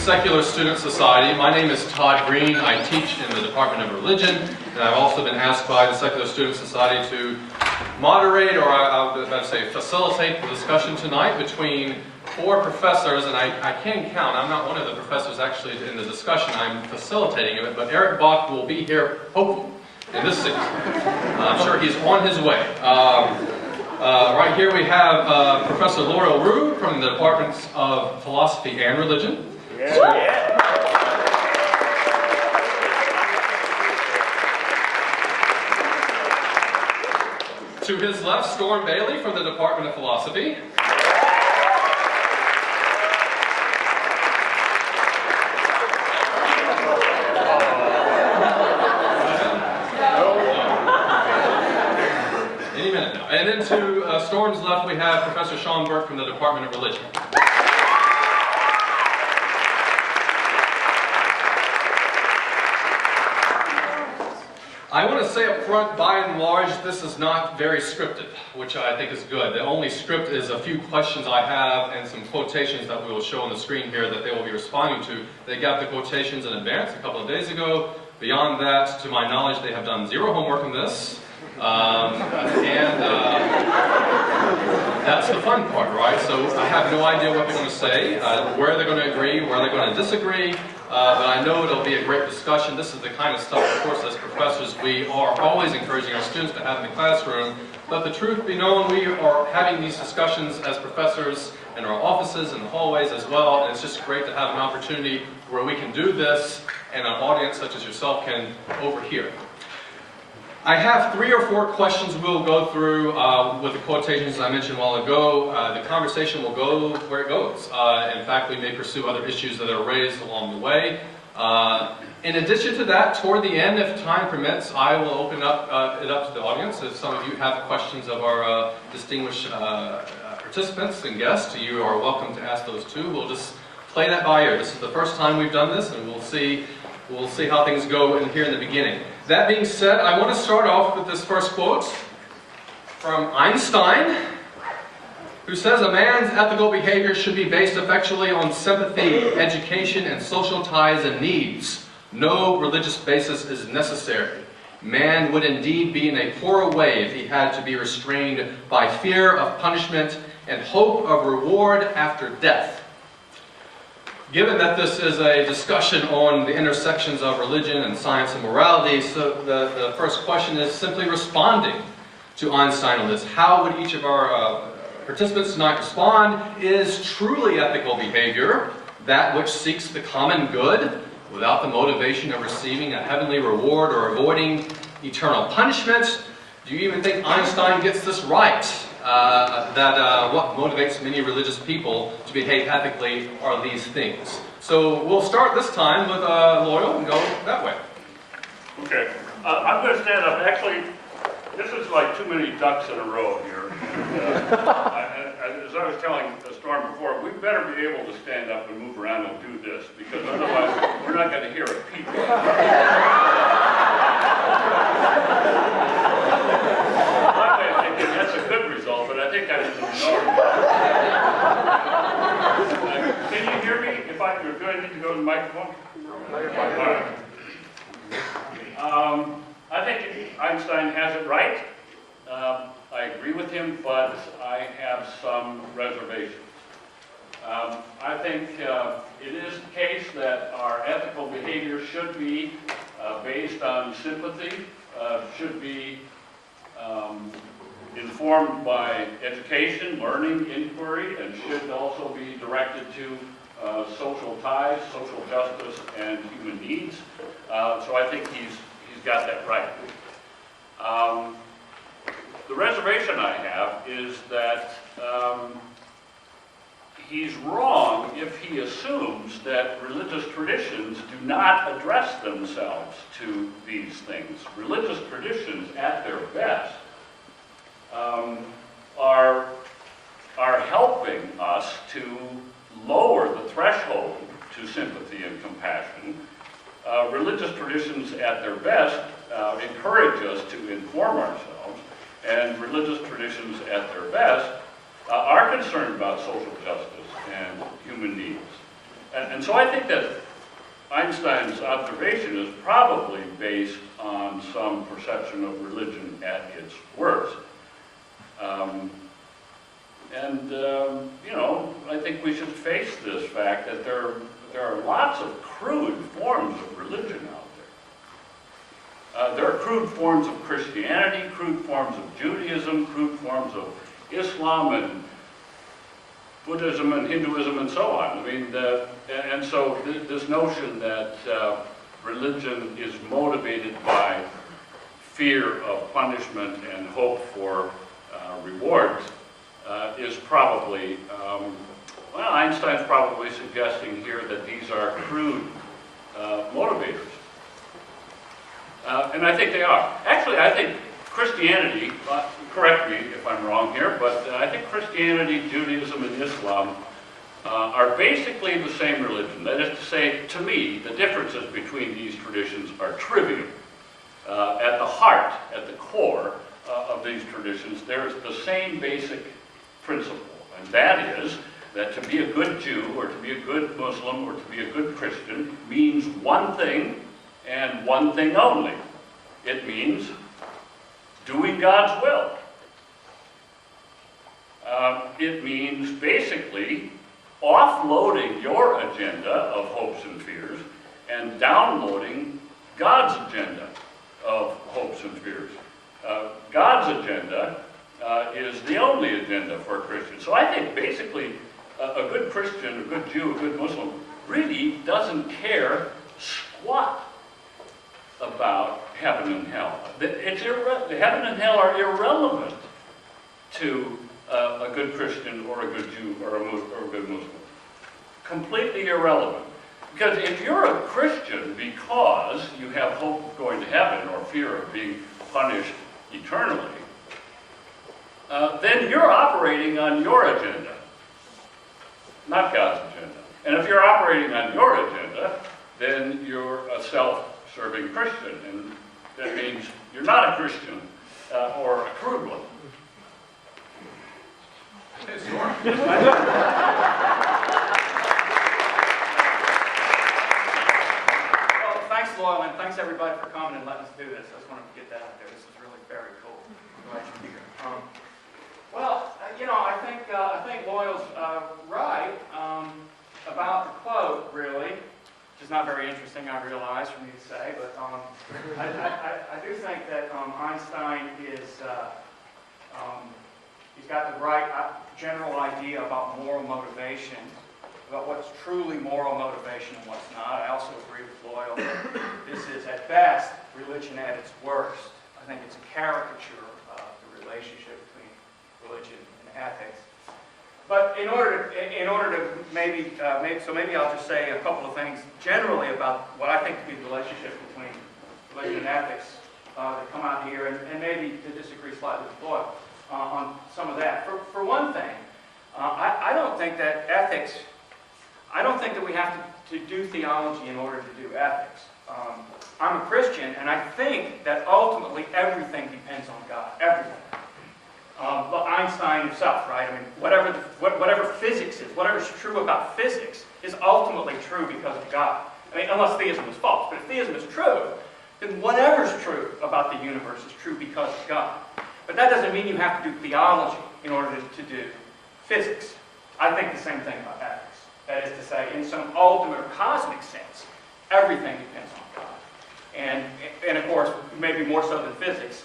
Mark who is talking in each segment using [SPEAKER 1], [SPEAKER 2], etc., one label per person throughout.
[SPEAKER 1] Secular Student Society. My name is Todd Green. I teach in the Department of Religion, and I've also been asked by the Secular Student Society to moderate, or I would say facilitate, the discussion tonight between four professors, and I can count. I'm not one of the professors actually in the discussion. I'm facilitating it, but Eric Baack will be here, hopefully, in this season. I'm sure he's on his way. Right here we have Professor Laurel Rue from the Departments of Philosophy and Religion. Yeah. To his left, Storm Bailey from the Department of Philosophy. Any minute now. And then to Storm's left, we have Professor Sean Burke from the Department of Religion. I want to say up front, by and large, this is not very scripted, which I think is good. The only script is a few questions I have and some quotations that we will show on the screen here that they will be responding to. They got the quotations in advance a couple of days ago. Beyond that, to my knowledge, they have done zero homework on this. That's the fun part, right? So I have no idea what they're going to say, where they're going to agree, where they're going to disagree. But I know it'll be a great discussion. This is the kind of stuff, of course, as professors, we are always encouraging our students to have in the classroom. Let the truth be known, we are having these discussions as professors in our offices and the hallways as well. And it's just great to have an opportunity where we can do this and an audience such as yourself can overhear. I have 3 or 4 questions we'll go through with the quotations I mentioned a while ago. The conversation will go where it goes. In fact, we may pursue other issues that are raised along the way. In addition to that, toward the end, if time permits, I will open it up to the audience. If some of you have questions of our distinguished participants and guests, you are welcome to ask those too. We'll just play that by ear. This is the first time we've done this, and we'll see how things go here in the beginning. That being said, I want to start off with this first quote from Einstein, who says, "A man's ethical behavior should be based effectually on sympathy, education, and social ties and needs. No religious basis is necessary. Man would indeed be in a poorer way if he had to be restrained by fear of punishment and hope of reward after death." Given that this is a discussion on the intersections of religion and science and morality, so the first question is simply responding to Einstein on this. How would each of our participants tonight respond? Is truly ethical behavior that which seeks the common good without the motivation of receiving a heavenly reward or avoiding eternal punishment? Do you even think Einstein gets this right? What motivates many religious people to behave ethically are these things. So we'll start this time with Loyal and go that way.
[SPEAKER 2] Okay. I'm going to stand up. Actually, this is like too many ducks in a row here. As I was telling Storm before, we better be able to stand up and move around and do this, because otherwise we're not going to hear a peep. That's a good result, but I think I didn't know. Can you hear me? Do I need to go to the microphone? I think Einstein has it right. I agree with him, but I have some reservations. I think it is the case that our ethical behavior should be based on sympathy, should be informed by education, learning, inquiry, and should also be directed to social ties, social justice, and human needs. So I think he's got that right. The reservation I have is that he's wrong if he assumes that religious traditions do not address themselves to these things. Religious traditions, at their best, are helping us to lower the threshold to sympathy and compassion. Religious traditions, at their best, encourage us to inform ourselves, and religious traditions, at their best, are concerned about social justice and human needs. And so I think that Einstein's observation is probably based on some perception of religion at its worst. You know, I think we should face this fact that there are lots of crude forms of religion out there. There are crude forms of Christianity, crude forms of Judaism, crude forms of Islam and Buddhism and Hinduism and so on. I mean, and so this notion that religion is motivated by fear of punishment and hope for rewards is probably, well, Einstein's probably suggesting here that these are crude motivators. And I think they are. Actually, I think Christianity, correct me if I'm wrong here, but I think Christianity, Judaism, and Islam are basically the same religion. That is to say, to me, the differences between these traditions are trivial. At the heart, at the core of these traditions, there is the same basic principle, and that is that to be a good Jew or to be a good Muslim or to be a good Christian means one thing and one thing only. It means doing God's will. It means basically offloading your agenda of hopes and fears and downloading God's agenda of hopes and fears. God's agenda is the only agenda for a Christian. So I think basically a good Christian, a good Jew, a good Muslim really doesn't care squat about heaven and hell. Heaven and hell are irrelevant to a good Christian or a good Jew or a good Muslim. Completely irrelevant. Because if you're a Christian because you have hope of going to heaven or fear of being punished eternally, then you're operating on your agenda, not God's agenda. And if you're operating on your agenda, then you're a self-serving Christian, and that means you're not a Christian or a crude one.
[SPEAKER 3] Well, thanks, Loyal, and thanks everybody for coming and letting us do this. I just wanted to get that out there. This is really very cool. I'm glad you're here. You know, I think Loyal's right about the quote, really, which is not very interesting, I realize, for me to say, but I do think that Einstein is, he's got the right general idea about moral motivation, about what's truly moral motivation and what's not. I also agree with Loyal that this is, at best, religion at its worst. I think it's a caricature of the relationship between religion and ethics. But in order to maybe I'll just say a couple of things generally about what I think to be the relationship between religion and ethics that come out here, and maybe to disagree slightly with Loyal on some of that. For one thing, I don't think that ethics. I don't think that we have to do theology in order to do ethics. I'm a Christian, and I think that ultimately everything depends on God. Everything. But Einstein himself, right? I mean, whatever physics is, whatever's true about physics is ultimately true because of God. I mean, unless theism is false. But if theism is true, then whatever's true about the universe is true because of God. But that doesn't mean you have to do theology in order to do physics. I think the same thing about ethics. That is to say, in some ultimate or cosmic sense, everything depends on God. And of course, maybe more so than physics,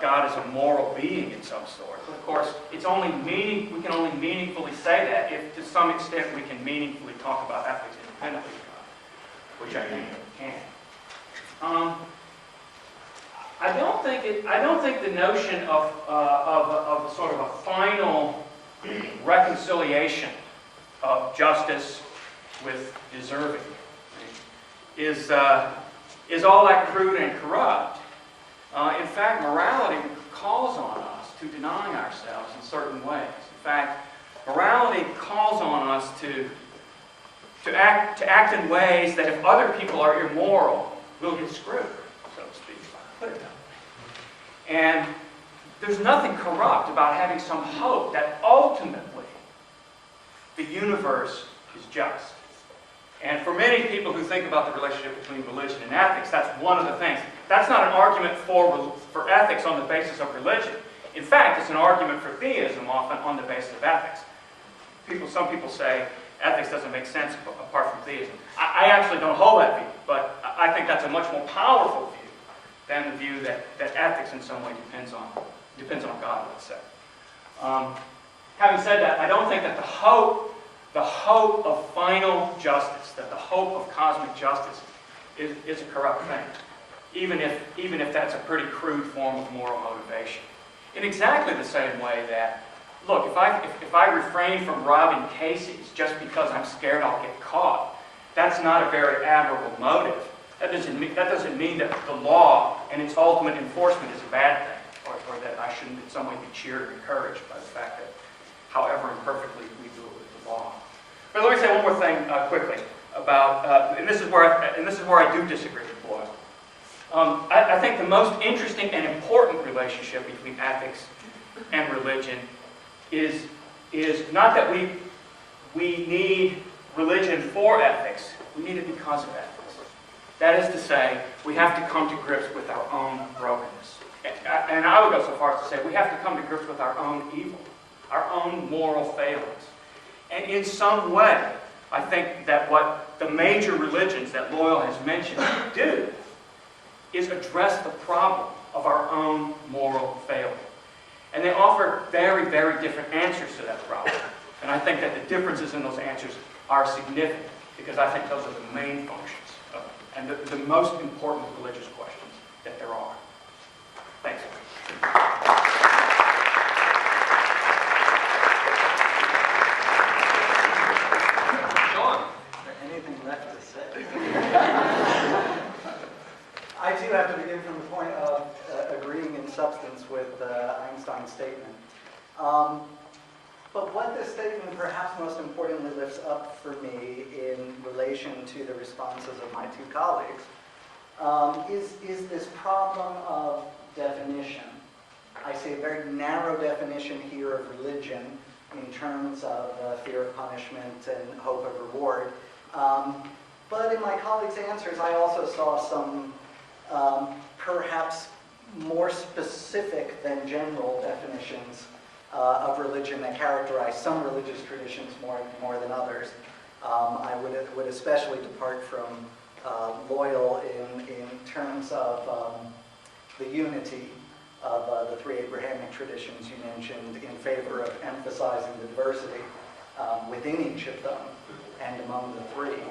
[SPEAKER 3] God is a moral being in some sort. But of course, we can only meaningfully say that if, to some extent, we can meaningfully talk about ethics independently of God, which I think we can. I don't think the notion of sort of a final reconciliation of justice with deserving is all that crude and corrupt. In fact, morality calls on us to deny ourselves in certain ways. In fact, morality calls on us to act in ways that if other people are immoral, we'll get screwed, so to speak, if I put it that way. And there's nothing corrupt about having some hope that ultimately the universe is just. And for many people who think about the relationship between religion and ethics, that's one of the things. That's not an argument for ethics on the basis of religion. In fact, it's an argument for theism often on the basis of ethics. Some people say ethics doesn't make sense apart from theism. I actually don't hold that view, but I think that's a much more powerful view than the view that ethics in some way depends on God, let's say. Having said that, I don't think that the hope of final justice, that the hope of cosmic justice is a corrupt thing, even if that's a pretty crude form of moral motivation. In exactly the same way that, look, if I refrain from robbing Casey's just because I'm scared I'll get caught, that's not a very admirable motive. That doesn't mean that the law and its ultimate enforcement is a bad thing, or that I shouldn't in some way be cheered or encouraged by the fact that, however imperfectly we do it with the law. But let me say one more thing quickly about, and this is where I do disagree with Boyle. I think the most interesting and important relationship between ethics and religion is not that we need religion for ethics, we need it because of ethics. That is to say, we have to come to grips with our own brokenness. And I would go so far as to say we have to come to grips with our own evil, our own moral failings. And in some way, I think that what the major religions that Loyal has mentioned do is address the problem of our own moral failure. And they offer very, very different answers to that problem. And I think that the differences in those answers are significant, because I think those are the main functions and the most important religious questions that there are. Thanks.
[SPEAKER 1] Sean?
[SPEAKER 4] Anything left to say? I too have to begin from the point of agreeing in substance with Einstein's statement. But what this statement perhaps most importantly lifts up for me in relation to the responses of my two colleagues is this problem of definition. I see a very narrow definition here of religion in terms of fear of punishment and hope of reward. But in my colleagues' answers, I also saw some perhaps more specific than general definitions of religion that characterize some religious traditions more than others. I would especially depart from Loyal in terms of the unity of the three Abrahamic traditions you mentioned in favor of emphasizing the diversity within each of them and among the three.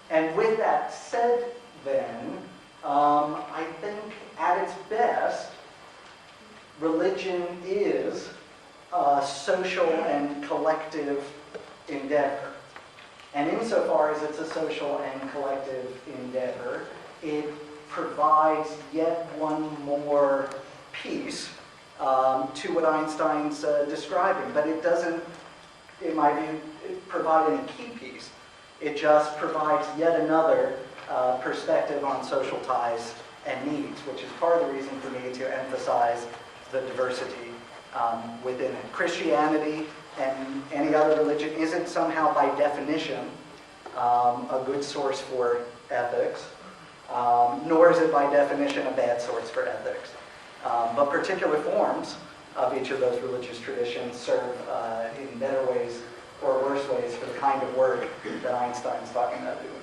[SPEAKER 4] And with that said, then, I think at its best, religion is a social and collective endeavor. And insofar as it's a social and collective endeavor, it provides yet one more piece to what Einstein's describing. But it doesn't, in my view, provide any key piece. It just provides yet another perspective on social ties and needs, which is part of the reason for me to emphasize the diversity within it. Christianity and any other religion isn't somehow by definition a good source for ethics, nor is it by definition a bad source for ethics. But particular forms of each of those religious traditions serve in better ways or worse ways for the kind of work that Einstein's talking about doing.